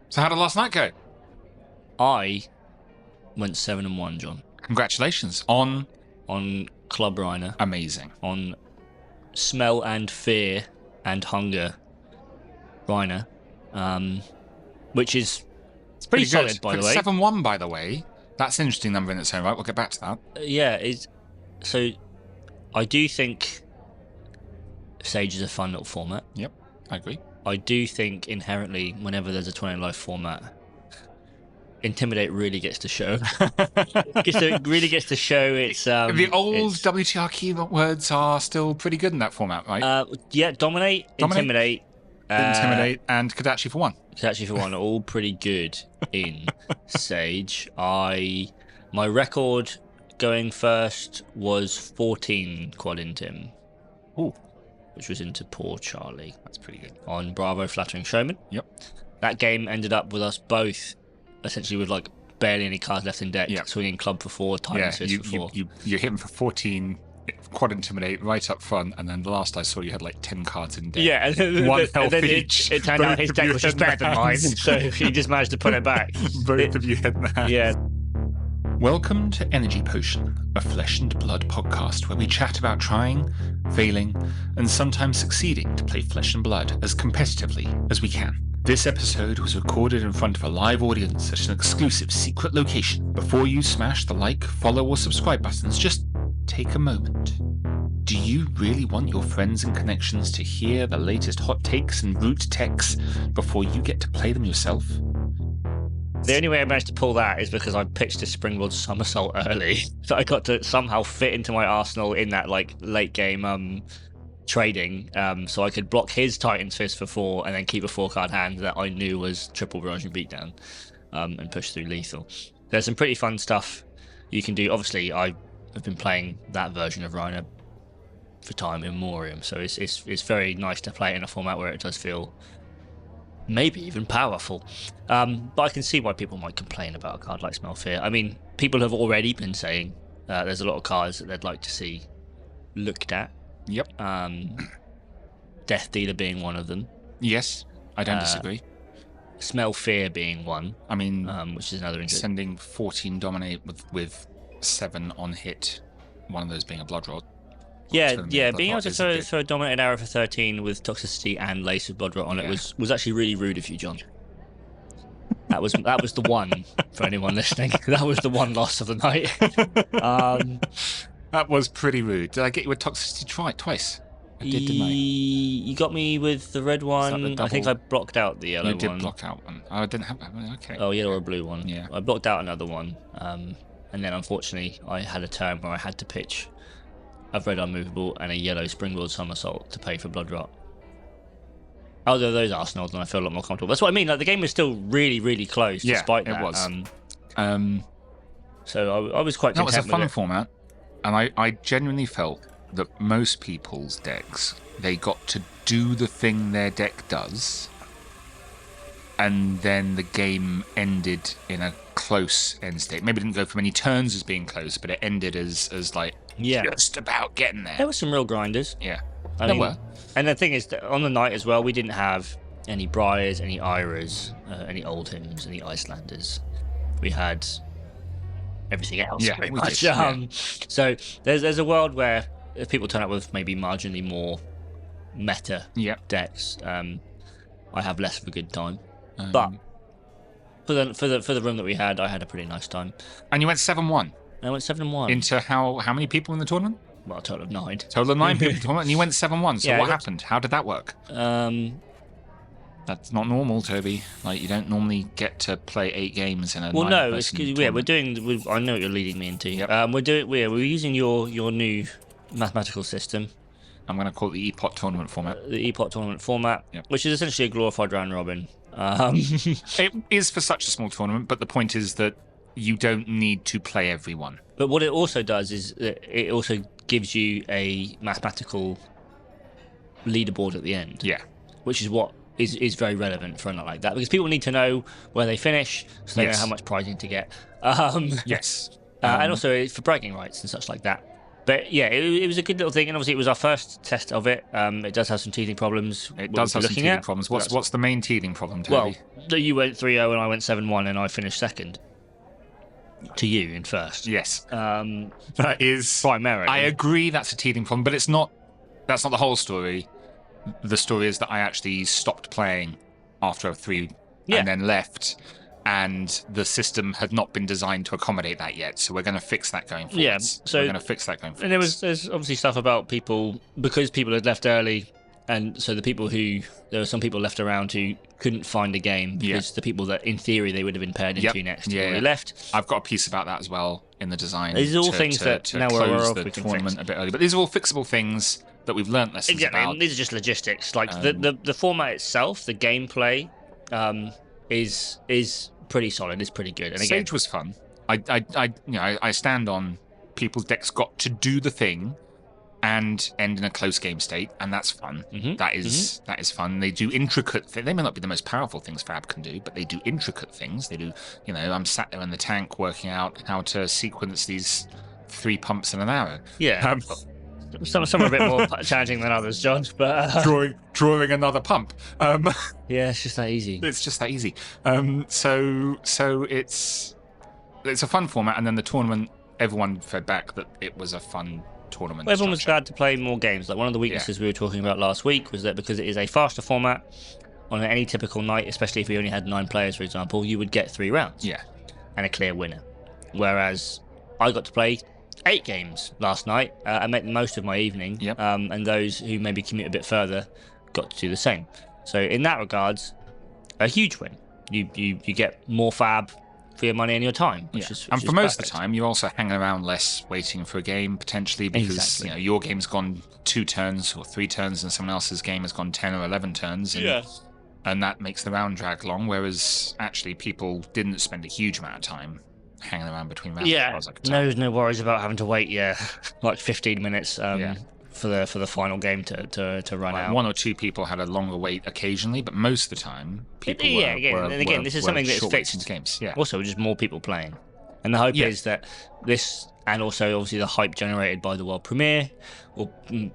So how did last night go? I went 7-1, John. Congratulations on Club Rhinar. amazing. On Smell and Fear and Hunger Rhinar, which is pretty solid, good. by the way. 7-1, by the way. That's an interesting number in its own right. We'll get back to that. Yeah, so I do think Sage is a fun little format. Yep, I agree. I do think inherently, whenever there's a 20 life format, Intimidate really gets to show. It really gets to show its... the old WTR keywords are still pretty good in that format, right? Yeah, Dominate, Intimidate, and Kodachi for 1. Kodachi for 1 are all pretty good in Sage. My record going first was 14 quad intim. Ooh. Which was into Poor Charlie. That's pretty good. On Bravo Flattering Showman. Yep. That game ended up with us both essentially with like barely any cards left in deck, swinging Club for 4, Titan Fist for 4. You hit him for 14 quad intimidate right up front, and then the last I saw you had like 10 cards in deck. Yeah, and then, one health then each. It turned out his deck was just better than mine, so he just managed to put it back. Both of you had that. Yeah. Welcome to Energy Potion, a flesh and blood podcast where we chat about trying, failing, and sometimes succeeding to play flesh and blood as competitively as we can. This episode was recorded in front of a live audience at an exclusive secret location. Before you smash the like, follow, or subscribe buttons, just take a moment. Do you really want your friends and connections to hear the latest hot takes and root techs before you get to play them yourself? The only way I managed to pull that is because I pitched a springboard somersault early, so I got to somehow fit into my arsenal in that like late game trading, so I could block his Titan's Fist for 4 and then keep a 4-card hand that I knew was triple barrage and beatdown, and push through lethal. There's some pretty fun stuff you can do. Obviously, I have been playing that version of Rhinar for time immemorial, so it's very nice to play it in a format where it does feel maybe even powerful. But I can see why people might complain about a card like Smell Fear. I mean, people have already been saying there's a lot of cards that they'd like to see looked at. Yep. Death Dealer being one of them. Yes, I don't disagree. Smell Fear being one. I mean, which is another interesting. Sending 14 Dominate with 7 on hit, one of those being a Blood Rod. Yeah, being able to throw a Dominate arrow for 13 with Toxicity and Lace with Blood Rot on it was actually really rude of you, John. That was the one for anyone listening. That was the one loss of the night. That was pretty rude. Did I get you with Toxicity twice? I did, didn't I? You got me with the red one. I think I blocked out the yellow one. You did block out one. Oh, I didn't have... Okay. Oh, yellow or blue one. Yeah. I blocked out another one. And then, unfortunately, I had a turn where I had to pitch a red unmovable and a yellow springboard somersault to pay for Blood Rot. Although those arsenals, and I feel a lot more comfortable. That's what I mean. Like, the game was still really, really close despite that. It was. So I was quite content with it. That was a fun format. And I genuinely felt that most people's decks, they got to do the thing their deck does, and then the game ended in a close end state. Maybe it didn't go for many turns as being close, but it ended as like just about getting there. There were some real grinders. Yeah, there were. And the thing is, that on the night as well, we didn't have any Briars, any Iras, any Oldhams, any Icelanders. We had everything else, pretty much. So there's a world where if people turn up with maybe marginally more meta decks, I have less of a good time. But for the room that we had, I had a pretty nice time. And you went 7-1. I went 7-1. Into how many people in the tournament? Well, a total of 9. Total of 9 people in the tournament, and you went 7-1. So what happened? How did that work? That's not normal, Toby. Like, you don't normally get to play 8 games in a Well, no, it's we're doing. I know what you're leading me into. Yep. We're using your new mathematical system. I'm going to call it the E-Pot tournament format. The E-Pot tournament format, which is essentially a glorified round robin. It is for such a small tournament, but the point is that you don't need to play everyone. But what it also does is it also gives you a mathematical leaderboard at the end. Yeah. Which is what is very relevant for a night like that, because people need to know where they finish, so they know how much prizing to get. Yes. And also for bragging rights and such like that. But yeah, it was a good little thing, and obviously it was our first test of it. It does have some teething problems. It does have some teething problems. What's the main teething problem, Toby? Well, you went 3-0 and I went 7-1, and I finished second. To you in first. Yes. That is primarily. I agree that's a teething problem, but that's not the whole story. The story is that I actually stopped playing after 3 and then left, and the system had not been designed to accommodate that yet. So we're going to fix that going forward. Yeah, so we're going to fix that going forward. And there's obviously stuff about people, because people had left early, and so there were some people left around who couldn't find a game because the people that in theory they would have been paired into next already left. I've got a piece about that as well in the design. These are all things that now we're aware of. The tournament a bit early, but these are all fixable things that we've learnt lessons about. These are just logistics. Like the format itself, the gameplay, is pretty solid. It's pretty good. And again, Sage was fun. I stand on people's decks got to do the thing and end in a close game state, and that's fun. That is fun. They do intricate things. They may not be the most powerful things Fab can do, but they do intricate things. They do, I'm sat there in the tank working out how to sequence these 3 pumps in an hour. Yeah. Some are a bit more challenging than others, John. But drawing another pump. Yeah, it's just that easy. It's just that easy. So it's a fun format, and then the tournament, everyone fed back that it was a fun tournament. Well, everyone was glad to play more games. Like one of the weaknesses we were talking about last week was that because it is a faster format, on any typical night, especially if we only had 9 players, for example, you would get 3 rounds. Yeah. And a clear winner. Whereas I got to play 8 games last night. I made the most of my evening. Yep. And those who maybe commute a bit further got to do the same. So in that regards, a huge win. You get more Fab for your money and your time. Which is for most of the time, you're also hanging around less waiting for a game, potentially, because your game's gone 2 turns or 3 turns and someone else's game has gone 10 or 11 turns. And that makes the round drag long, whereas actually people didn't spend a huge amount of time hanging around between rounds. Yeah, no worries about having to wait, like 15 minutes for the final game to run out. 1 or 2 people had a longer wait occasionally, but most of the time people were this is something that's fixed. Games. Also, just more people playing, and the hope is that this, and also obviously the hype generated by the world premiere, will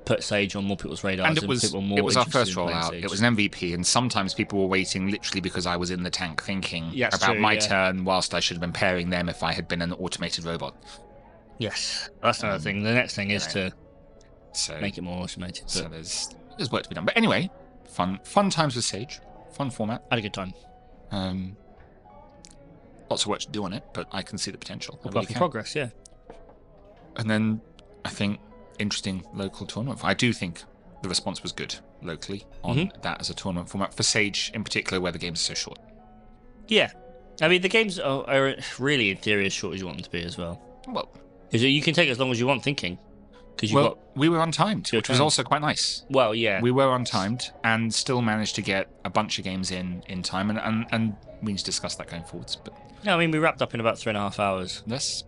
put Sage on more people's radars. And it was our first rollout. It was an MVP, and sometimes people were waiting literally because I was in the tank thinking about my turn, whilst I should have been pairing them if I had been an automated robot. Yes, that's another thing. The next thing is to make it more automated. So there's work to be done. But anyway, fun times with Sage. Fun format. Had a good time. Lots of work to do on it, but I can see the potential. Progress, yeah. And then I think interesting local tournament. I do think the response was good locally on that as a tournament format for Sage in particular, where the games are so short. Yeah, I mean the games are really in theory as short as you want them to be as well. Well, because you can take as long as you want thinking. We were untimed, which was also quite nice. Well, yeah, we were untimed and still managed to get a bunch of games in time, and we need to discuss that going forwards. But no, I mean we wrapped up in about 3.5 hours. Less,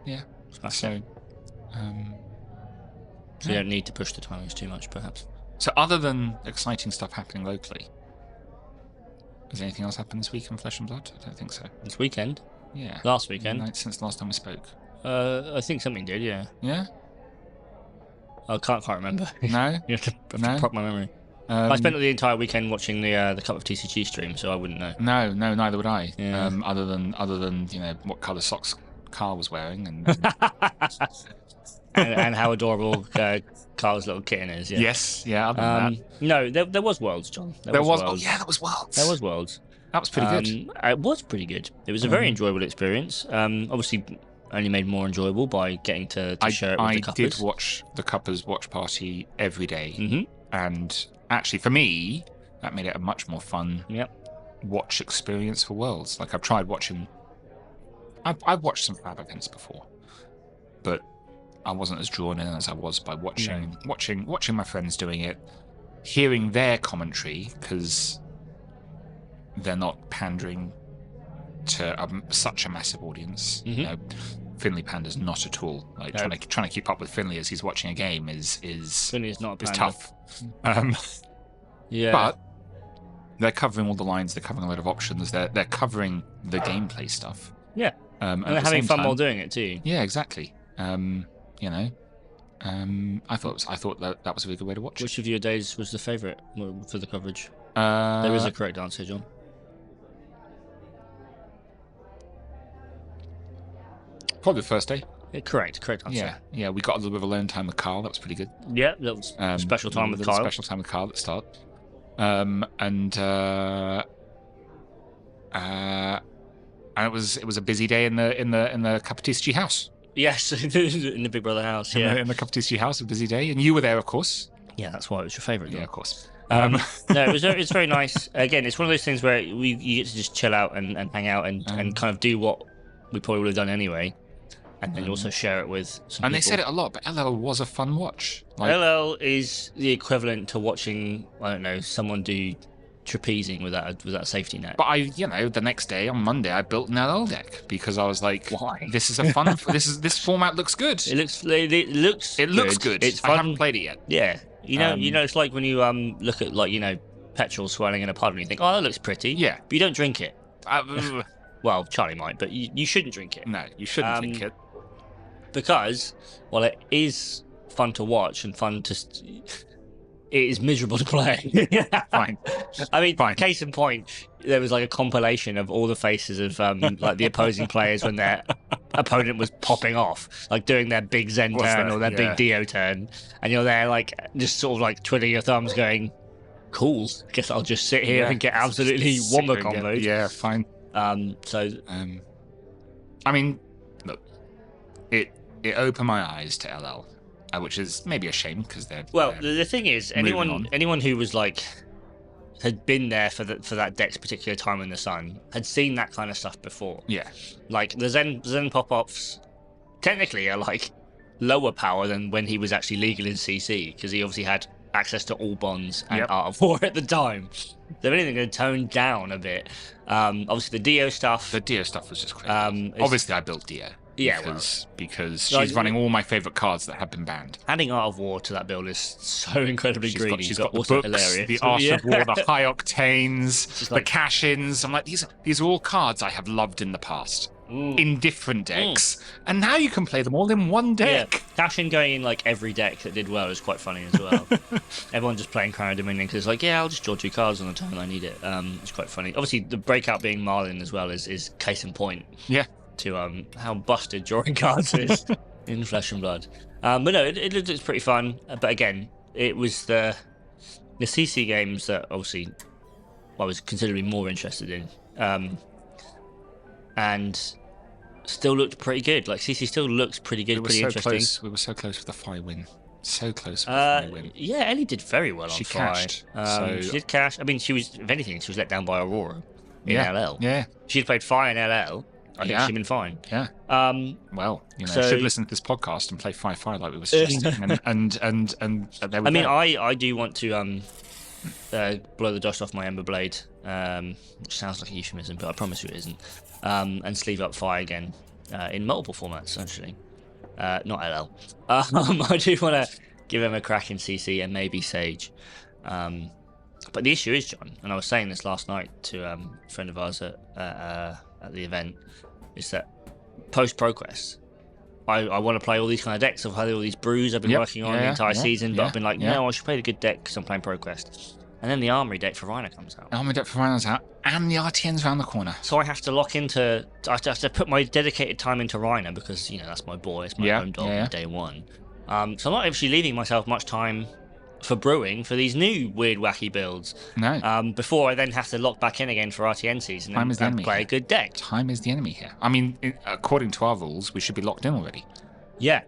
yeah. So you don't need to push the timings too much, perhaps. So other than exciting stuff happening locally, has anything else happened this week in Flesh and Blood? I don't think so. This weekend? Yeah. Last weekend? Since the last time we spoke. I think something did, yeah. Yeah? I can't remember. No? You have to prop my memory. I spent the entire weekend watching the Cup of TCG stream, so I wouldn't know. No, neither would I. Yeah. Other than what colour socks Carl was wearing and and how adorable Carl's little kitten is. Yeah. Yes, yeah. Other than that, no, there was Worlds, John. There was. Oh yeah, that was Worlds. There was Worlds. That was pretty good. It was pretty good. It was a very enjoyable experience. Obviously, only made more enjoyable by getting to share it with the Cuppers. I did watch the Cuppers watch party every day, and actually, for me, that made it a much more fun watch experience for Worlds. Like I've tried watching. I've watched some Fab events before, but I wasn't as drawn in as I was by watching my friends doing it, hearing their commentary, because they're not pandering to such a massive audience. Finley panders not at all. Like trying to keep up with Finley as he's watching a game is Finley is not a panda. tough. But they're covering all the lines. They're covering a lot of options. They're covering the gameplay stuff. Yeah. And they're having fun while doing it too. Yeah, exactly. I thought that was a really good way to watch. Which of your days was the favourite for the coverage? There is a correct answer, John. Probably the first day. Yeah, correct answer. Yeah. We got a little bit of alone time with Carl. That was pretty good. Yeah, that was special time with Carl. Special time with Carl at the start. And it was a busy day in the Cup of TCG house. Yes, in the Big Brother house. Yeah, in the Cup of TCG house, a busy day, and you were there, of course. Yeah, that's why it was your favourite. Yeah, of course. No, it's very nice. Again, it's one of those things where you get to just chill out and hang out and kind of do what we probably would have done anyway, and then also share it with some people. They said it a lot, but LL was a fun watch. LL is the equivalent to watching, I don't know, someone do trapezing without a safety net. But the next day on Monday, I built an LL deck because I was like, why? This is a fun. this format looks good. It looks good. It's fun. I haven't played it yet. Yeah, you know, it's like when you look at petrol swirling in a puddle and you think, oh, that looks pretty. Yeah, but you don't drink it. Well, Charlie might, but you shouldn't drink it. No, you shouldn't drink it. Because, while it is fun to watch and fun to... It is miserable to play. Fine. I mean, case in point, there was like a compilation of all the faces of like the opposing players when their opponent was popping off, like doing their big Zen turn or their big Dio turn. And you're there like just sort of like twiddling your thumbs going, cool, guess I'll just sit here and get absolutely wombo comboed. Yeah, fine. I mean, look, it opened my eyes to LL, which is maybe a shame because they're... Well, the thing is, anyone who was like had been there for that deck's particular time in the sun had seen that kind of stuff before. Yeah. Like the Zen pop-offs technically are like lower power than when he was actually legal in CC, because he obviously had access to all bonds and Art of War at the time. So if anything, going to tone down a bit. Obviously the Dio stuff. The Dio stuff was just crazy. Obviously I built Dio. Yeah, because she's running all my favourite cards that have been banned. Adding Art of War to that build is so incredibly greedy. She's got the books, hilarious. The Art of War, the high octanes, the cash-ins. I'm like, these are all cards I have loved in the past. In different decks, and now you can play them all in one deck. Yeah. Cash-in going in like every deck that did well is quite funny as well. Everyone just playing Crown of Dominion because it's like, I'll just draw 2 cards on the turn I need it. It's quite funny. Obviously, the breakout being Marlin as well is case in point. Yeah. To how busted drawing cards is in Flesh and Blood. But no, it's pretty fun. But again, it was the CC games that obviously I was considerably more interested in. And still looked pretty good. Like CC still looks pretty good, pretty interesting. Close. We were so close with the Fi win. So close with the Fi win. Yeah, Ellie did very well on Fi. She cashed. She did cash. I mean, if anything, she was let down by Aurora in LL. Yeah. She'd played Fi in LL. I think she'd been fine. Yeah. Well, should listen to this podcast and play Fi like we were suggesting, and there we go. I do want to blow the dust off my Ember Blade, which sounds like a euphemism, but I promise you it isn't. And sleeve up Fi again in multiple formats, actually. Not LL. I do want to give him a crack in CC and maybe Sage. But the issue is, John, and I was saying this last night to a friend of ours at the event, is that post ProQuest, I want to play all these kind of decks. I've had all these brews I've been working on the entire season, but I've been like, no, I should play the good deck because I'm playing ProQuest. And then the Armory deck for Rhinar comes out. Armory deck for Rhinar's out, and the RTN's around the corner. So I have to I have to put my dedicated time into Rhinar because, that's my boy, it's my home dog day one. So I'm not actually leaving myself much time for brewing for these new weird wacky builds. No. Before I then have to lock back in again for RTN season and play a good deck. Time is the enemy here. I mean, according to our rules, we should be locked in already. Yeah.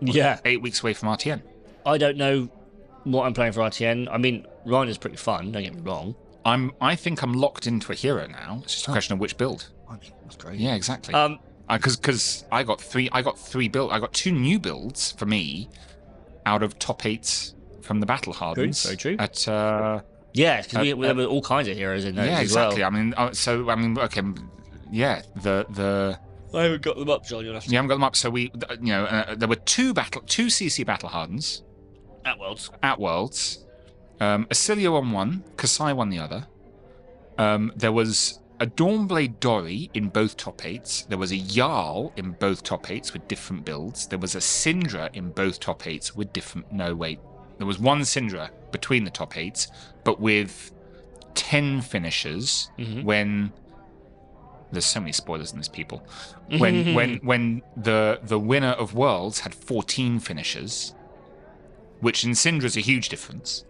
Yeah. 8 weeks away from RTN. I don't know what I'm playing for RTN. I mean, Rhinor's pretty fun, don't get me wrong. I think I'm locked into a hero now. It's just a question of which build. I mean, that's great. Yeah, exactly. Because I got three builds. I got 2 new builds for me out of top 8 from the Battle Hardens. Very true. At because there were all kinds of heroes in there. Yeah, as well. exactly. I mean, okay, yeah. I haven't got them up, John. You'll have to. You haven't got them up. So there were 2 CC Battle Hardens at Worlds. Acilio on one, Kasai won the other. There was a Dawnblade Dory in both top 8s. There was a Jarl in both top 8s with different builds. There was a Syndra in both top 8s with different... No, wait. There was one Syndra between the top 8s, but with 10 finishers when... There's so many spoilers in this, people. When the winner of Worlds had 14 finishers, which in Syndra is a huge difference.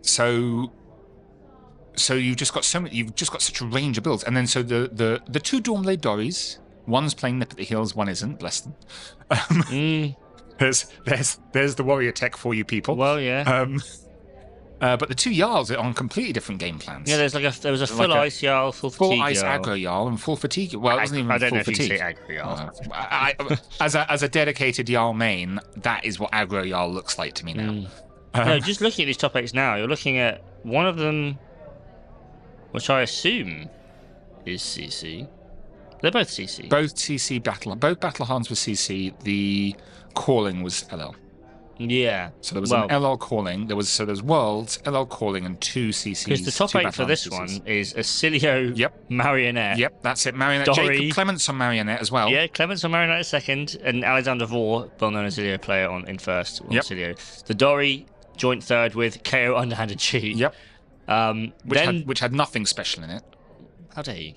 So you've just got such a range of builds, and then so the two Dawnblade Dories, one's playing Nip at the Heels, one isn't. Bless them. There's the warrior tech for you people. Well, yeah. But the two Jarls are on completely different game plans. Yeah, there was a full ice Jarl, full fatigue ice Jarl. aggro Jarl, and full fatigue. Well, it wasn't even full fatigue. I don't know if you say aggro Jarl. As a dedicated Jarl main, that is what aggro Jarl looks like to me now. No, just looking at these top 8s now, you're looking at one of them, which I assume is CC. They're both CC. Both CC both battle hards were CC. The calling was LL. Yeah. So there was an LL calling. There's Worlds, LL calling, and 2 CCs. Because the top 8 for this one is Acilio Marionette. Yep, that's it. Marionette. Dory. Jacob Clements on Marionette as well. Yeah, Clements on Marionette is second, and Alexander Vore, well-known Acilio player, in first. Acilio. The Dory joint third with KO Underhanded Cheat. Yep. Which had nothing special in it. How dare you?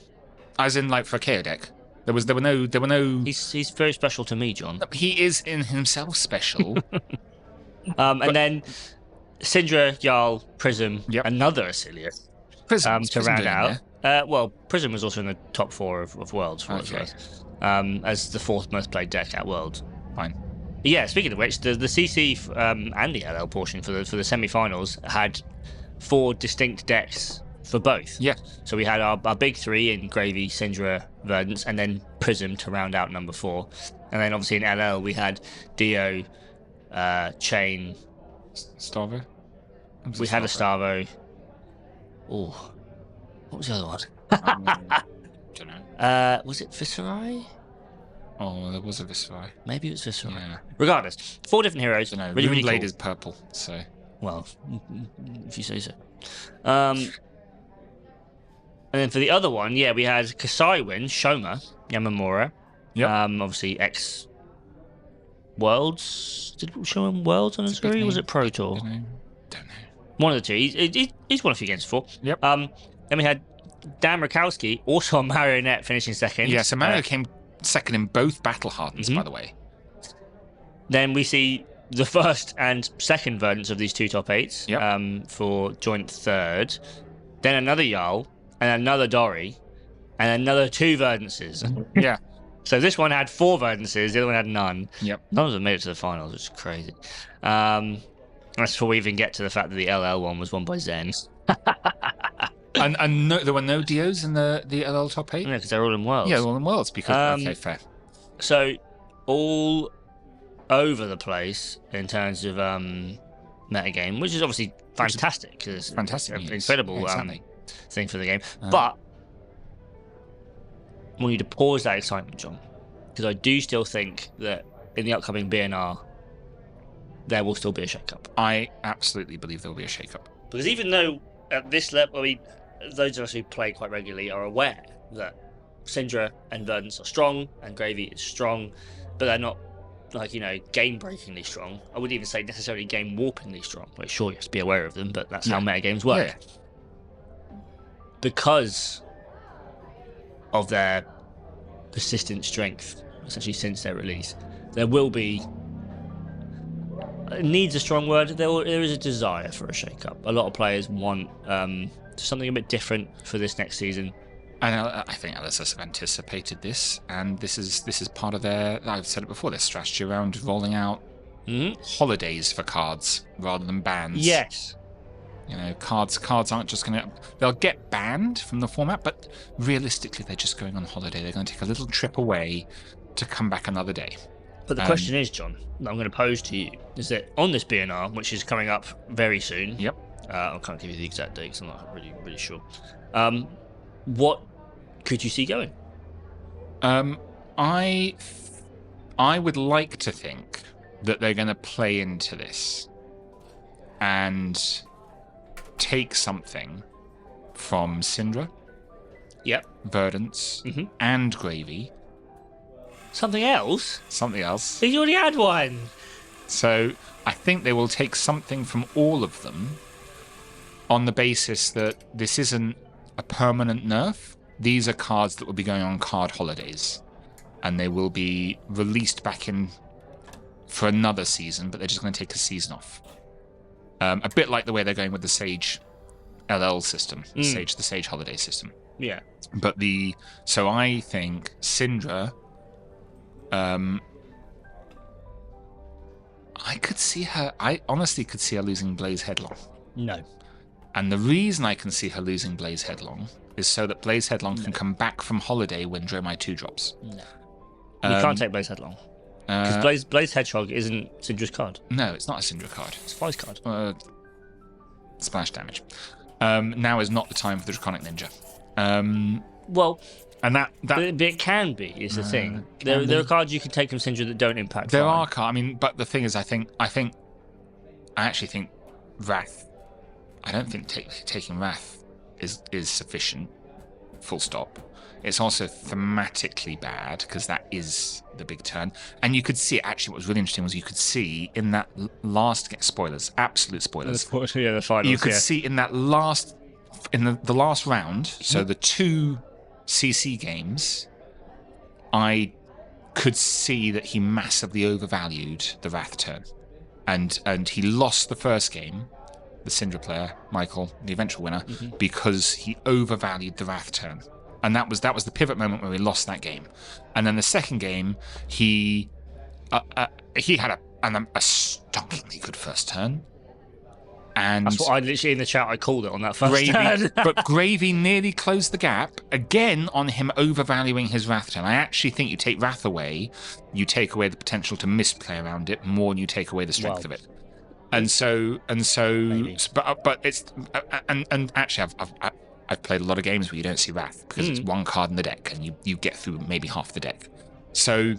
As in, like, for a KO deck. There were no. He's very special to me, John. He is in himself special. And then Syndra, Jarl, Prism, another Acilio. Prism to round out. Well, Prism was also in the top 4 of Worlds for what's worth, as the 4th most played deck at Worlds. Fine. Yeah. Speaking of which, the CC and the LL portion for the semi-finals had 4 distinct decks for both. Yeah. So we had our big 3 in Gravy, Syndra, Verdance, and then Prism to round out number 4. And then obviously in LL we had Dio, Chain, Starvo. We had a Starvo. Oh, what was the other one? Don't know. Was it Viscerai? Oh, there was a Viscerai. Maybe it was Viscerai. Yeah. Regardless, 4 different heroes. No, really Blade cool. is purple, so. Well, if you say so. And then for the other one, we had Kasai win, Shoma, Yamamura. Yeah. Obviously, ex Worlds. Did we show him Worlds on his career? Was it Pro Tour? Don't know. One of the 2. He's won a few games before. Yep. Then we had Dan Rakowski, also on Marionette, finishing second. Yeah, so Mario came second in both battle hardens, by the way. Then we see the first and second verdants of these 2 top 8s for joint third. Then another Jarl and another Dory and another 2 verdances. Yeah. So this one had 4 verdances, the other one had none. Yep. None of them made it to the finals, which is crazy. That's before we even get to the fact that the LL one was won by Zen. and no, there were no Dios in the LL top 8? Yeah, because they're all in Worlds. Yeah, all in Worlds. Because, okay, fair. So, all over the place in terms of metagame, which is obviously fantastic. Because fantastic. An incredible exactly. Thing for the game. But I want you to pause that excitement, John, because I do still think that in the upcoming BNR, there will still be a shake-up. I absolutely believe there will be a shake-up. Because even though at this level, I mean, those of us who play quite regularly are aware that Syndra and Verdance are strong and Gravy is strong, but they're not, like, game-breakingly strong. I wouldn't even say necessarily game-warpingly strong. Like, sure, you have to be aware of them, but that's how metagames work. Yeah. Because of their persistent strength, essentially since their release, there will be, needs a strong word, there is a desire for a shake-up. A lot of players want something a bit different for this next season. And I think LSS have anticipated this, and this is part of their, I've said it before, their strategy around rolling out holidays for cards rather than bans. Yes. Cards aren't just going to... They'll get banned from the format, but realistically, they're just going on holiday. They're going to take a little trip away to come back another day. But the question is, John, that I'm going to pose to you, is that on this BNR, which is coming up very soon... Yep. I can't give you the exact date because I'm not really sure. What could you see going? I would like to think that they're going to play into this and take something from Syndra, Yep. Verdance, and Gravy. Something else? Something else. He's already had one. So I think they will take something from all of them on the basis that this isn't a permanent nerf. These are cards that will be going on card holidays, and they will be released back in for another season, but they're just going to take a season off. A bit like the way they're going with the Sage LL system, the Sage holiday system. Yeah. But so I think Syndra, I honestly could see her losing Blaze Headlong. No. And the reason I can see her losing Blaze Headlong is so that Blaze Headlong can come back from holiday when Dromai 2 drops. No. You can't take Blaze Headlong. Because Blaze Hedgehog isn't Syndra's card. No, it's not a Syndra card. It's Fly's card. Splash damage. Now is not the time for the Draconic Ninja. Well, and that but it can be, is the thing. There are cards you can take from Syndra that don't impact. There are cards. I mean, but the thing is, I actually think Wrath. I don't think taking Wrath is sufficient. Full stop. It's also thematically bad because that is the big turn. And you could see, actually, what was really interesting was you could see in that last, spoilers, absolute spoilers. The finals, you could see in that last, the last round, so the 2 CC games, I could see that he massively overvalued the Wrath turn. And he lost the first game, the Syndra player, Michael, the eventual winner, because he overvalued the Wrath turn. And that was the pivot moment where we lost that game. And then the second game, he had a shockingly good first turn. And that's what I literally in the chat I called it on that first turn. But Gravy nearly closed the gap again on him overvaluing his Wrath turn. I actually think you take Wrath away, you take away the potential to misplay around it more than you take away the strength of it. And so, Maybe. but it's and actually, I've played a lot of games where you don't see Wrath because it's one card in the deck, and you get through maybe half the deck. So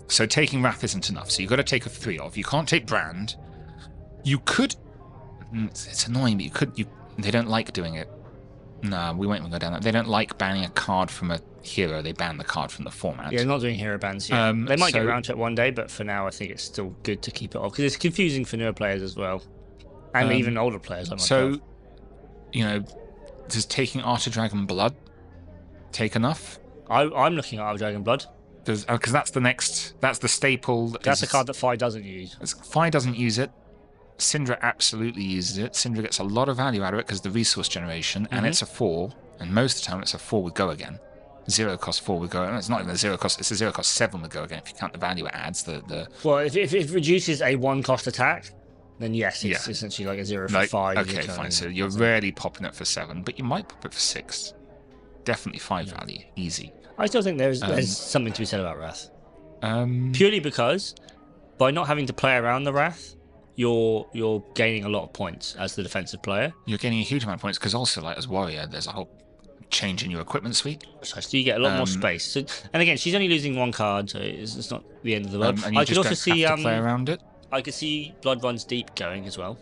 taking Wrath isn't enough. So you've got to take a 3 off. You can't take Brand. You could. It's annoying, but they don't like doing it. No, we won't even go down that. They don't like banning a card from a hero. They ban the card from the format. Yeah, not doing hero bans yet. They might get around to it one day, but for now, I think it's still good to keep it off because it's confusing for newer players as well, and even older players like myself. So, does taking Art of Dragon Blood take enough? I'm looking at Art of Dragon Blood. Because that's the staple. That's a card that Fi doesn't use. Fi doesn't use it. Syndra absolutely uses it. Syndra gets a lot of value out of it because of the resource generation, and it's a 4, and most of the time it's a 4 with Go Again. 0 cost 4 with Go Again. It's not even a 0 cost, it's a 0 cost 7 with Go Again if you count the value it adds. Well, if it reduces a 1 cost attack, then yes, it's essentially like a 0 for 5. Okay, fine. So you're rarely popping it for 7, but you might pop it for 6. Definitely 5 value. Easy. I still think there's something to be said about Wrath. Purely because by not having to play around the Wrath, you're gaining a lot of points as the defensive player. You're gaining a huge amount of points because also, like as warrior, there's a whole change in your equipment suite. So you get a lot more space. So, and again, she's only losing 1 card, so it's not the end of the world. And you just don't have to play around it. I could see Blood Runs Deep going as well.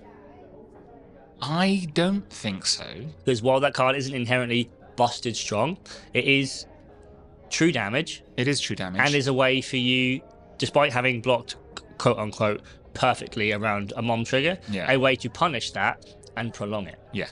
I don't think so. Because while that card isn't inherently busted strong, it is true damage. It is true damage. And is a way for you, despite having blocked, quote unquote, perfectly around a Mom trigger, a way to punish that and prolong it. Yeah.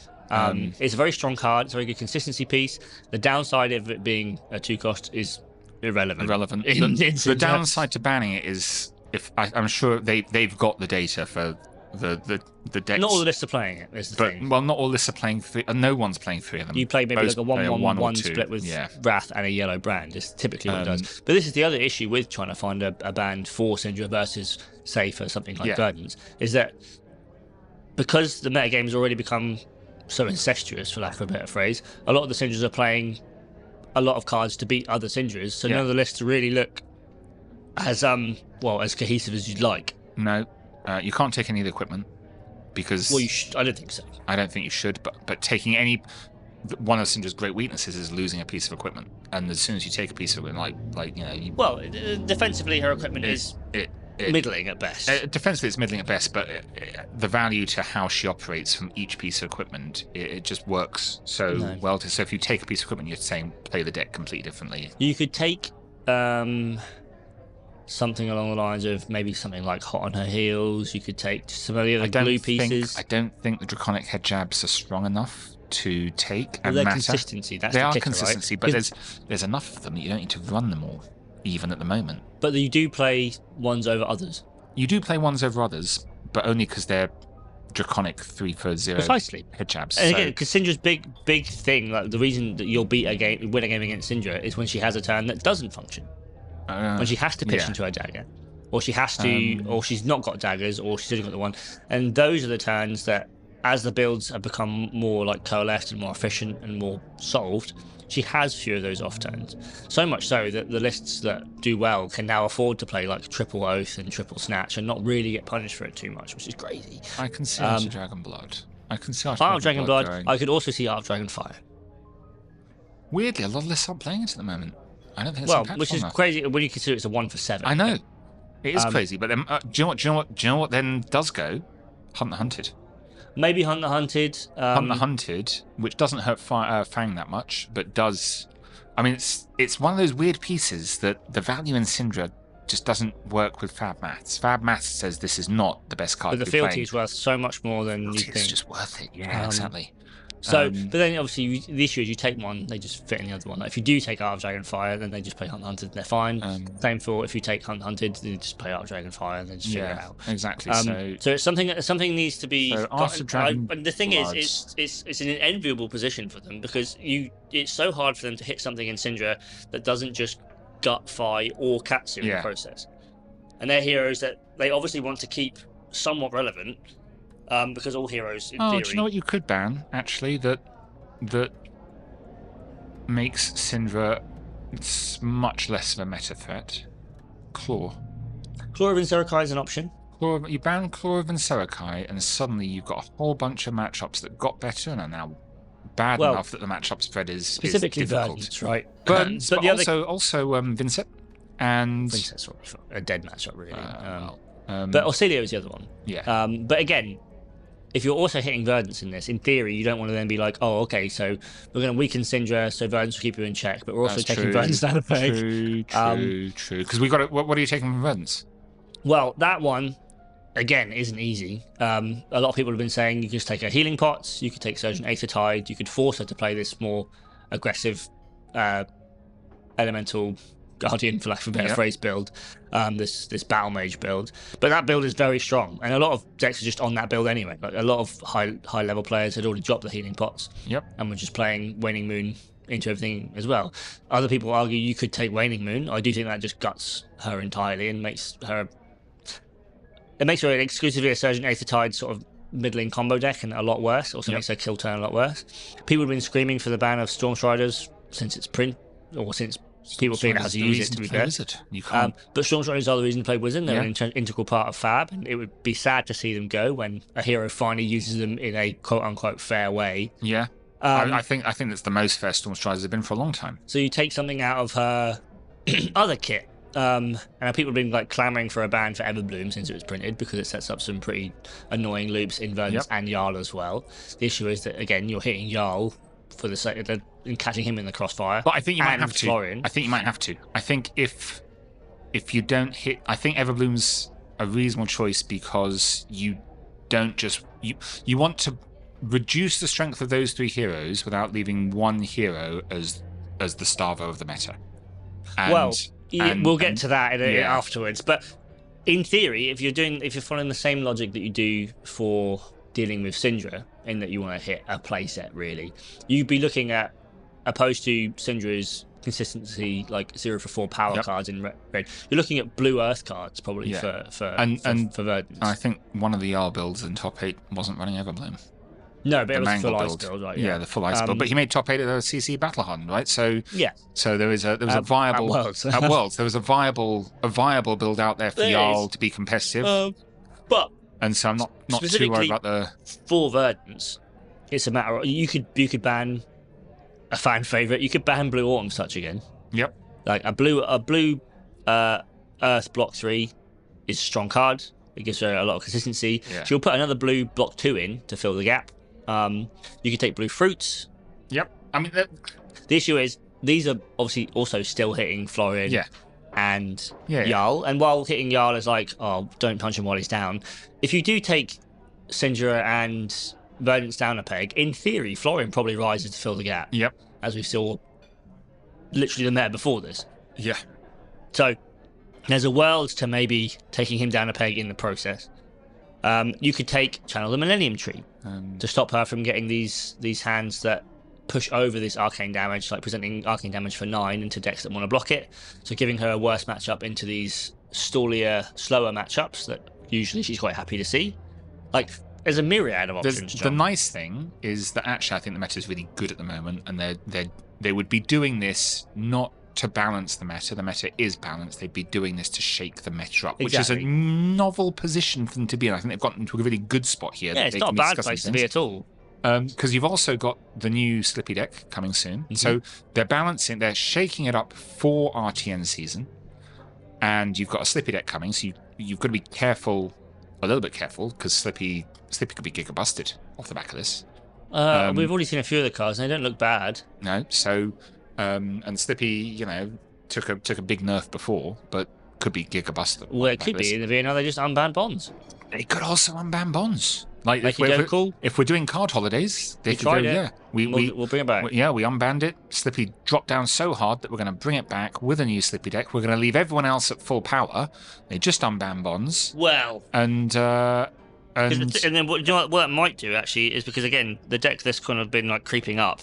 It's a very strong card. It's a very good consistency piece. The downside of it being a 2 cost is irrelevant. The downside to banning it is, I'm sure they've got the data for the decks. Not all the lists are playing it. Is the thing. Well, not all lists are playing 3. No one's playing 3 of them. You play maybe like a 1-1-1 split with Wrath and a yellow Brand. It's typically what it does. But this is the other issue with trying to find a band for Syndra versus, say, for something like Verdance, is that because the metagame's already become so incestuous, for lack of a better phrase, a lot of the Syndras are playing a lot of cards to beat other Syndras, so none of the lists really look as as cohesive as you'd like. No, you can't take any of the equipment because I don't think so. I don't think you should, but taking any one of Syndra's great weaknesses is losing a piece of equipment, and as soon as you take a piece of equipment, defensively her equipment is middling at best. Defensively, it's middling at best, but the value to how she operates from each piece of equipment, it just works so well. So if you take a piece of equipment, you're saying play the deck completely differently. You could take something along the lines of maybe something like Hot on Her Heels. You could take some of the other glue pieces. I don't think the Draconic Head Jabs are strong enough to take and their matter. Consistency. That's they the are kicker, consistency, right? but there's enough of them that you don't need to run them all, even at the moment. But you do play ones over others. You do play ones over others, but only because they're Draconic 3 for 0 precisely head jabs. And again, because Syndra's big thing, like the reason that you'll win a game against Syndra is when she has a turn that doesn't function. When she has to pitch into her dagger, or she has to, or she's not got daggers, or she's only got the one. And those are the turns that, as the builds have become more like coalesced and more efficient and more solved, she has fewer of those off turns. So much so that the lists that do well can now afford to play like triple Oath and triple Snatch and not really get punished for it too much, which is crazy. I can see Art of Dragon Blood. I can see Art of Dragon Blood. I could also see Art of Dragon Fire. Weirdly, a lot of lists aren't playing it at the moment. I don't think it's which is crazy when you consider it's a 1 for 7. I know. It is crazy, but then do you know what then does go? Hunt the Hunted. Maybe Hunt the Hunted. Hunt the Hunted, which doesn't hurt Fang that much, but does. I mean, it's one of those weird pieces that the value in Syndra just doesn't work with Fab Maths. Fab Maths says this is not the best card. But the fealty is worth so much more than you think. It's just worth it. Yeah, exactly. So, but then obviously the issue is you take one, they just fit in the other one. Like if you do take Art of Dragon Fire, then they just play Hunt the Hunted, they're fine. Same for if you take Hunt the Hunted, they just play Art of Dragon Fire and then just figure it out. Exactly. So it's something needs to be. So Art of Dragon and the thing is, it's an enviable position for them because it's so hard for them to hit something in Syndra that doesn't just gut Fi or Katsu in the process. And they're heroes that they obviously want to keep somewhat relevant. Because all heroes, in theory... do you know what you could ban, actually, that makes Syndra much less of a meta threat? Claw. Claw of Inserekai is an option. You ban Claw of Inserekai, and suddenly you've got a whole bunch of matchups that got better and are now bad enough that the matchup spread is specifically difficult. Verdance, right? Verdance, but also Vincent. And Vincent's a dead matchup, really. But Auxilio is the other one. Yeah. But again... If you're also hitting Verdance in this, in theory, you don't want to then be like, oh, okay, so we're going to weaken Syndra, so Verdance will keep you in check, but we're also taking Verdance down the peg. True. Because we got it. What are you taking from Verdance? Well, that one, again, isn't easy. A lot of people have been saying you can just take her healing pots, you could take Surgeon Aether Tide, you could force her to play this more aggressive elemental Guardian, for lack of a better phrase, build, this Battle Mage build. But that build is very strong, and a lot of decks are just on that build anyway. Like a lot of high level players had already dropped the healing pots, and were just playing Waning Moon into everything as well. Other people argue you could take Waning Moon. I do think that just guts her entirely and makes her exclusively a Surgeon Aether Tide sort of middling combo deck and a lot worse. Also makes her kill turn a lot worse. People have been screaming for the ban of Storm Striders since its print, or since people figured out how to use it, to be fair. You can't. But Storm Striders are the reason to play Wizard. They're an integral part of Fab, and it would be sad to see them go when a hero finally uses them in a quote-unquote fair way. Yeah. I think that's the most fair Storm Striders have been for a long time. So you take something out of her other kit, and people have been like clamoring for a ban for Everbloom since it was printed because it sets up some pretty annoying loops in Verdance and Jarl as well. The issue is that, again, you're hitting Jarl for the sake of catching him in the crossfire. But I think you might have to. Florian. I think you might have to. I think if you don't hit, I think Everbloom's a reasonable choice because you don't just you want to reduce the strength of those three heroes without leaving one hero as the starvo of the meta. We'll get to that afterwards. But in theory, if you're following the same logic that you do for dealing with Syndra, in that you want to hit a playset, really, you'd be looking at, opposed to Syndra's consistency, like 0 for 4 power cards in red, you're looking at blue earth cards probably for Verdance. I think one of the Jarl builds in top 8 wasn't running Everbloom. No, but it was a full ice build, right? Yeah, the full ice build. But he made top 8 at the CC Battlehund, right? So so there was a viable at Worlds. At Worlds. There was a viable build out there for Jarl to be competitive. But and so I'm not too worried about the for Verdance. It's a matter of you could ban a fan favorite. You could ban Blue Autumn Touch again. Yep. Like a blue Earth block 3 is a strong card. It gives her a lot of consistency. Yeah. She'll put another blue block 2 in to fill the gap. You can take blue fruits. Yep. I mean, the issue is these are obviously also still hitting Florin and Jarl. And while hitting Jarl is like, oh, don't punch him while he's down. If you do take Syndra and Verdance down a peg, in theory, Florin probably rises to fill the gap. Yep. As we saw literally the meta before this. Yeah. So there's a world to maybe taking him down a peg in the process. You could take Channel the Millennium Tree to stop her from getting these hands that push over this arcane damage, like presenting arcane damage for 9 into decks that want to block it. So giving her a worse matchup into these stallier, slower matchups that usually she's quite happy to see. Like, there's a myriad of options. The nice thing is that actually I think the meta is really good at the moment, and they would be doing this not to balance the meta. The meta is balanced. They'd be doing this to shake the meta up, which is a novel position for them to be in. I think they've gotten into a really good spot here. Yeah, it's not a bad place to be at all. Because you've also got the new Slippy deck coming soon. So they're balancing, they're shaking it up for RTN season. And you've got a Slippy deck coming, so you've got to be careful, a little bit careful, because Slippy could be giga busted off the back of this. We've already seen a few of the cards, and they don't look bad. No, so and Slippy, you know, took a big nerf before, but could be giga busted. Well, it could be in the VNR. They just unbanned bonds. They could also unban bonds. Like if we're doing card holidays, they could go, yeah. We'll bring it back. We unbanned it. Slippy dropped down so hard that we're going to bring it back with a new Slippy deck. We're going to leave everyone else at full power. They just unban bonds. Well, and then what that might do actually is, because again the deck that's kind of been like creeping up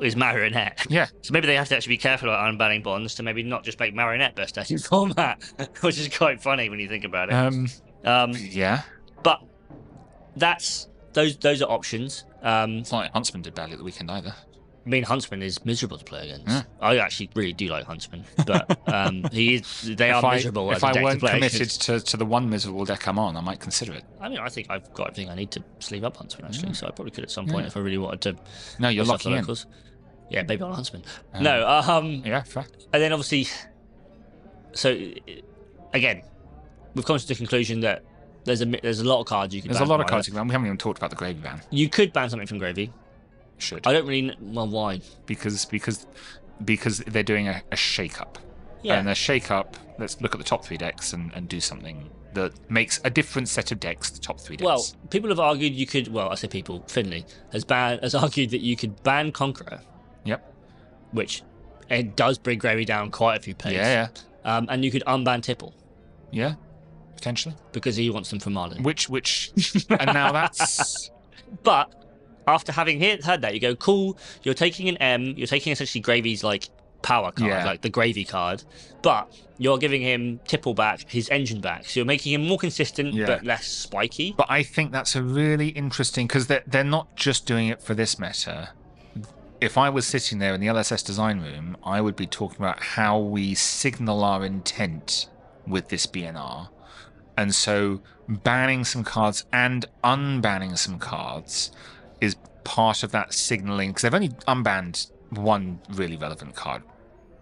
is Marionette. Yeah. So maybe they have to actually be careful about unbanning bonds to maybe not just make Marionette best deck in format, which is quite funny when you think about it. Yeah. But that's those are options. It's not like Huntsman did badly at the weekend either. I mean, Huntsman is miserable to play against. Yeah. I actually really do like Huntsman, but they are miserable. If I weren't committed to the one miserable deck I'm on, I might consider it. I mean, I think I've got everything I need to sleeve up Huntsman actually, so I probably could at some point if I really wanted to. No, you're locking in. Yeah, maybe on Huntsman. Yeah, fair. And then obviously, so again, we've come to the conclusion that there's a lot of cards you can. There's a lot of cards you can ban. We haven't even talked about the Gravy ban. You could ban something from Gravy. Should. I don't really. Well, why? Because they're doing a shake up. Yeah. And a shake up. Let's look at the top 3 decks and do something that makes a different set of decks. The top 3 decks. Well, people have argued you could. Well, I say people. Finley has argued that you could ban Conqueror. Yep. Which it does bring Gravy down quite a few pegs. Yeah. And you could unban Tipple. Yeah. Potentially. Because he wants them from Marlin. Which and now that's. But after having heard that, you go, cool. You're taking an M. You're taking essentially Gravy's like power card, like the Gravy card, but you're giving him Tipple back, his engine back. So you're making him more consistent but less spiky. But I think that's a really interesting, because they're not just doing it for this meta. If I was sitting there in the LSS design room, I would be talking about how we signal our intent with this BNR. And so banning some cards and unbanning some cards is part of that signaling, because they've only unbanned one really relevant card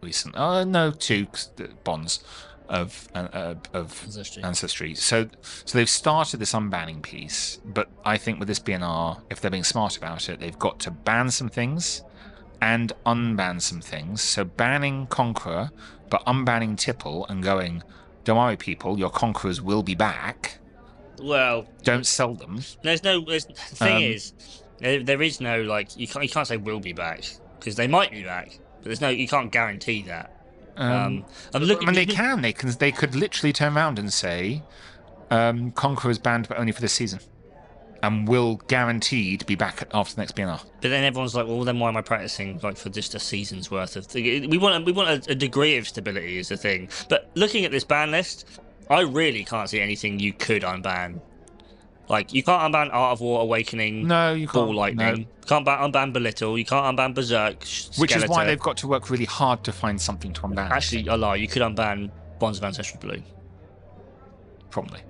recently. Oh no, 2 bonds of ancestry. So they've started this unbanning piece, but I think with this BNR, if they're being smart about it, they've got to ban some things and unban some things. So banning Conqueror, but unbanning Tipple and going, don't worry, people, your Conquerors will be back. Well, don't sell them. The thing is, there is no, like, you can't say will be back, because they might be back, but you can't guarantee that. They could literally turn around and say, Conqueror is banned, but only for this season, and will guaranteed be back after the next BNR. But then everyone's like, well, then why am I practicing like for just a season's worth of? We want a degree of stability is the thing. But looking at this ban list, I really can't see anything you could unban. Like, you can't unban Art of War, Awakening, no, you can't, Ball Lightning. No. You can't unban Belittle. You can't unban Berserk, Skeletor. Which is why they've got to work really hard to find something to unban. Actually, I lie. You could unban Bonds of Ancestral Blue. Probably.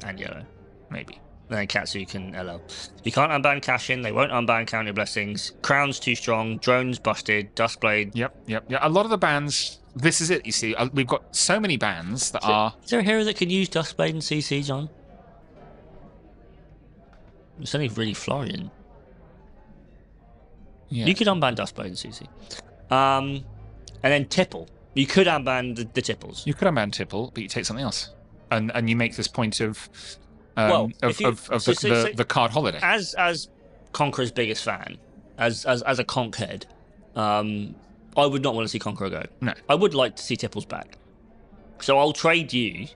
And Yellow. Maybe. And then Katsu can LL. You can't unban Cash-In. They won't unban Counter Blessings. Crown's too strong. Drone's busted. Duskblade. Yep. A lot of the bans. This is it. You see, we've got so many bans that are. Is there a hero that can use Duskblade and CC, John? It's only really Florian. Yeah. You could unban Duskblade and CC. And then Tipple. You could unban the Tipples. You could unban Tipple, but you take something else, and you make this point of the card holiday. As Conqueror's biggest fan, as a Conk head, I would not want to see Conqueror go. No, I would like to see Tipples back. So I'll trade you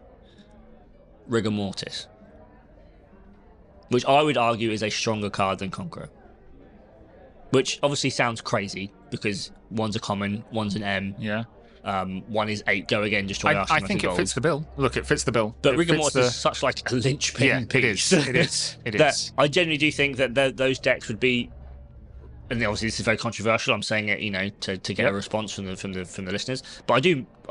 Rigor Mortis, which I would argue is a stronger card than Conqueror. Which obviously sounds crazy because one's a common, one's an M. Yeah. One is 8 go again, destroy I think it fits the bill. Look, it fits the bill. But Rigor Mortis is such like a linchpin piece. It is. I genuinely do think that those decks would be, and obviously this is very controversial. I'm saying it, to get a response from the listeners. But I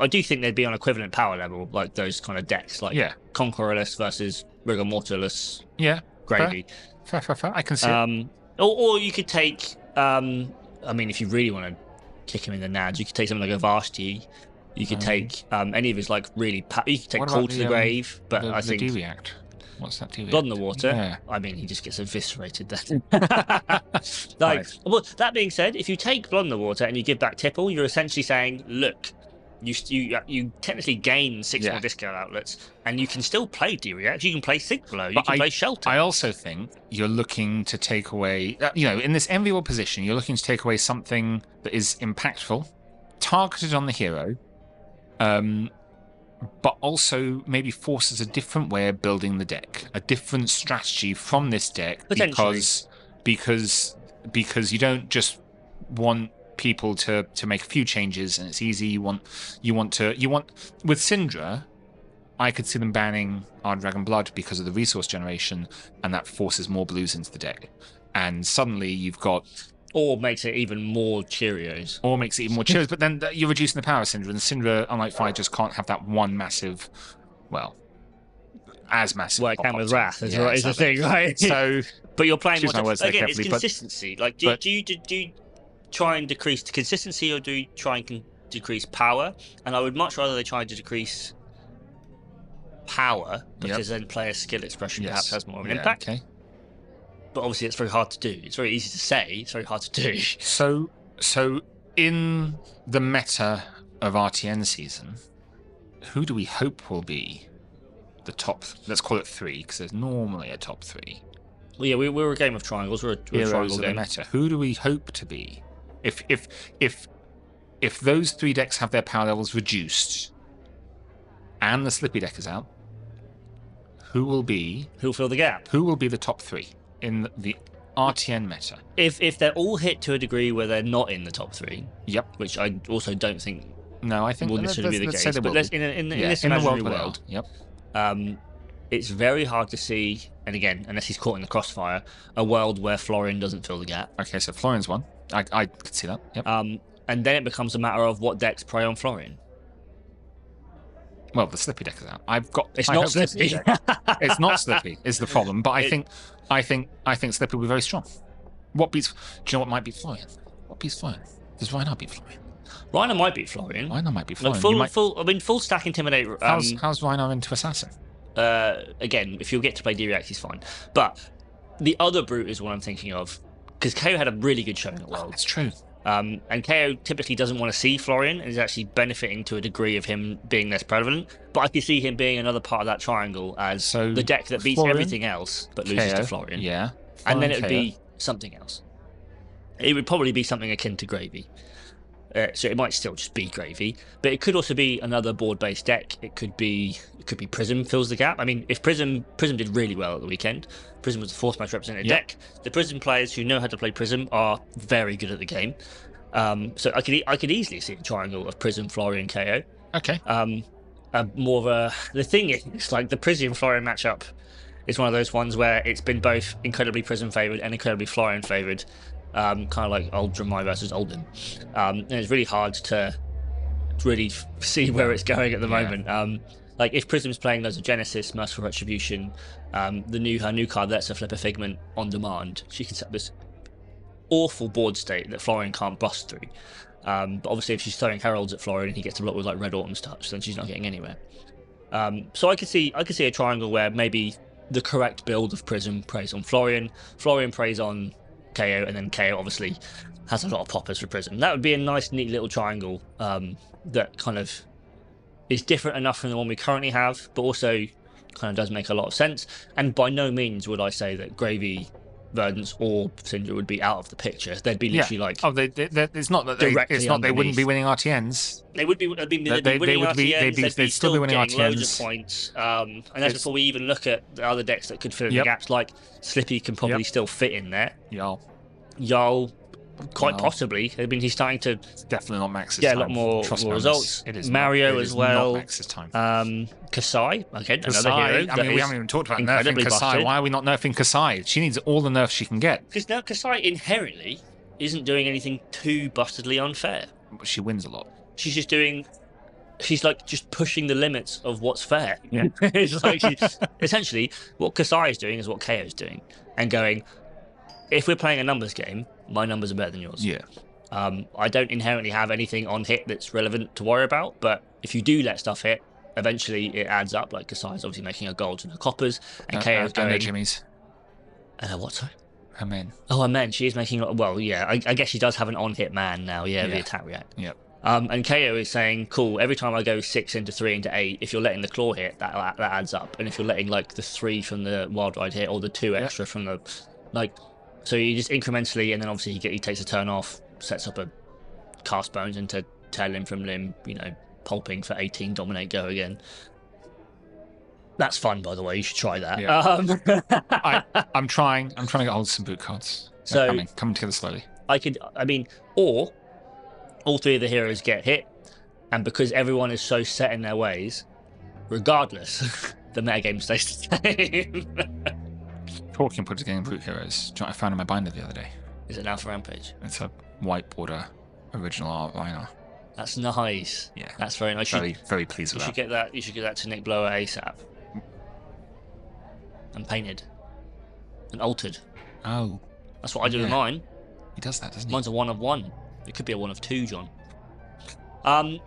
do think they'd be on equivalent power level, like those kind of decks, like Conquerorless versus Rigor Mortis. Yeah, gravy. Fair. I can see it. Or you could take. I mean, if you really want to kick him in the nads, you could take something like a Vashti. You could take any of his like really. You could take Call to the Grave, but I think D-React. What's that D-React? Blood in the Water. Yeah. I mean, he just gets eviscerated then. Well, that being said, if you take Blood in the Water and you give back Tipple, you're essentially saying, look, you technically gain 6 more discount outlets, and you can still play D-React. You can play Sigblow. You can play Shelter. I also think you're looking to take away, in this enviable position, you're looking to take away something that is impactful, targeted on the hero, but also maybe forces a different way of building the deck, a different strategy from this deck, because you don't just want people to make a few changes and it's easy. You want with Syndra, I could see them banning our Dragon Blood because of the resource generation, and that forces more blues into the deck, and suddenly you've got, or makes it even more Cheerios, but then you're reducing the power of Syndra, and Syndra, unlike Fire, just can't have that one massive, as massive. Well, it can with Wrath is the thing, right? So, but you're playing more again, it's consistency. Do you try and decrease the consistency, or do you try and decrease power? And I would much rather they try to decrease power, because then player skill expression perhaps has more of an impact. Okay. But obviously it's very hard to do. It's very easy to say, it's very hard to do. So in the meta of RTN season, who do we hope will be the top, let's call it 3, because there's normally a top 3. Well, yeah, we're a game of triangles. We're a triangle game. The meta. Who do we hope to be? If those 3 decks have their power levels reduced and the Slippy deck is out, who'll fill the gap? Who will be the top 3 in the RTN meta? If they're all hit to a degree where they're not in the top 3, which I also don't think. No, I think will necessarily be the case. But in this imaginary world, it's very hard to see, and again, unless he's caught in the crossfire, a world where Florian doesn't fill the gap. Okay, so Florian's one. I could see that. Yep. And then it becomes a matter of what decks prey on Florian. Well, the Slippy deck is out. It's not Slippy. It's not Slippy is the problem. But I think Slippy will be very strong. Do you know what might beat Florian? What beats Florian? Does Rhinar beat Florian? Rhinar might beat Florian. Full stack intimidate. How's Rhinar into Assassin? Again, if you'll get to play D-React, he's fine. But the other brute is what I'm thinking of, because KO had a really good showing at World. That's true. And KO typically doesn't want to see Florian, and is actually benefiting to a degree of him being less prevalent. But I can see him being another part of that triangle as the deck that beats everything else but loses to Florian. Yeah. And then it would be something else. It would probably be something akin to Gravy. So it might still just be Gravy, but it could also be another board-based deck. It could be Prism fills the gap. I mean, if Prism did really well at the weekend, Prism was the 4th most represented deck. The Prism players who know how to play Prism are very good at the game. So I could easily see a triangle of Prism, Florian, KO. Okay. The thing is, like, the Prism Florian matchup is one of those ones where it's been both incredibly Prism favoured and incredibly Florian favoured. Kind of like Old Dramai versus Oldham. And it's really hard to really see where it's going at the moment. Like if Prism's playing loads of Genesis, Merciful Retribution, her new card lets her flip a Figment on demand. She can set up this awful board state that Florian can't bust through. But obviously, if she's throwing Heralds at Florian and he gets to block with like Red Autumn's Touch, then she's not getting anywhere. So I could see a triangle where maybe the correct build of Prism preys on Florian, Florian preys on KO, and then KO obviously has a lot of poppers for Prism. That would be a nice, neat little triangle that kind of is different enough from the one we currently have, but also kind of does make a lot of sense. And by no means would I say that Gravy, Verdance, or Syndra would be out of the picture. They'd be literally like... Oh, it's not that they wouldn't be winning RTNs. They would be winning RTNs. They'd still be winning RTNs. Loads of points. And that's before we even look at the other decks that could fill in the gaps. Like Slippy can probably still fit in there. Yarl, quite possibly. I mean, he's starting to... It's definitely not Max's time. Yeah, a lot more results. It is Mario as well. Not Max's time. Kasai, okay, Kasai, another hero. I mean, we haven't even talked about nerfing Kasai. Why are we not nerfing Kasai? She needs all the nerfs she can get. Because now Kasai inherently isn't doing anything too bustedly unfair. But she wins a lot. She's like just pushing the limits of what's fair. Yeah. It's like essentially what Kasai is doing is what KO is doing, and going, if we're playing a numbers game, my numbers are better than yours. Yeah. I don't inherently have anything on hit that's relevant to worry about, but if you do let stuff hit, eventually it adds up. Like Kasai's obviously making her golds and her coppers, and KO's going... And her jimmies. And her what, sorry? Her men. Oh, her men. She is making... Well, yeah, I guess she does have an on-hit man now, the attack react. Yep. And KO is saying, cool, every time I go 6 into 3 into 8, if you're letting the claw hit, that adds up. And if you're letting like the 3 from the wild ride hit, or the 2 extra from the... like. So you just incrementally, and then obviously he takes a turn off, sets up a cast bones into tear limb from limb, pulping for 18, dominate, go again. That's fun, by the way. You should try that. Yeah. I'm trying to get hold of some boot cards. They're coming together slowly. Or all 3 of the heroes get hit, and because everyone is so set in their ways, regardless, the metagame stays the same. Talking put together brute heroes. I found in my binder the other day. Is it now for Rampage? It's a white border original art Rhinar. That's nice. Yeah, that's very nice. Very pleased with that. You should get that to Nick Blower ASAP. And painted. And altered. Oh. That's what I do with mine. He does that, doesn't he? Mine's a 1 of 1. It could be a 1 of 2, John. I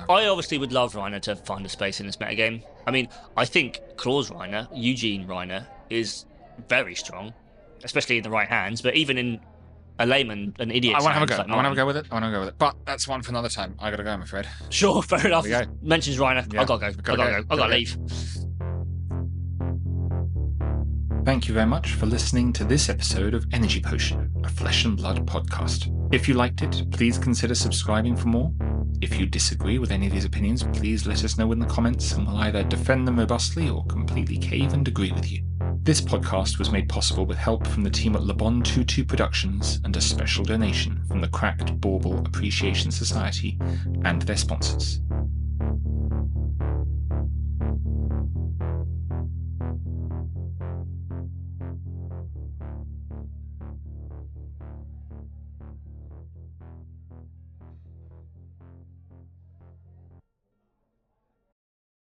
obviously would love Rhinar to find a space in this metagame. I mean, I think Claw's Rhinar, Eugene Rhinar, is very strong, especially in the right hands, but even in a layman, an idiot. I want to have a go. I want to go with it. But that's one for another time. I gotta go, I'm afraid. Sure, fair enough. Mentions Rhinar. I gotta go. I gotta leave. Thank you very much for listening to this episode of Energy Potion, a Flesh and Blood podcast. If you liked it, please consider subscribing for more. If you disagree with any of these opinions, please let us know in the comments, and we'll either defend them robustly or completely cave and agree with you. This podcast was made possible with help from the team at Le Bon 22 Productions and a special donation from the Cracked Bauble Appreciation Society and their sponsors.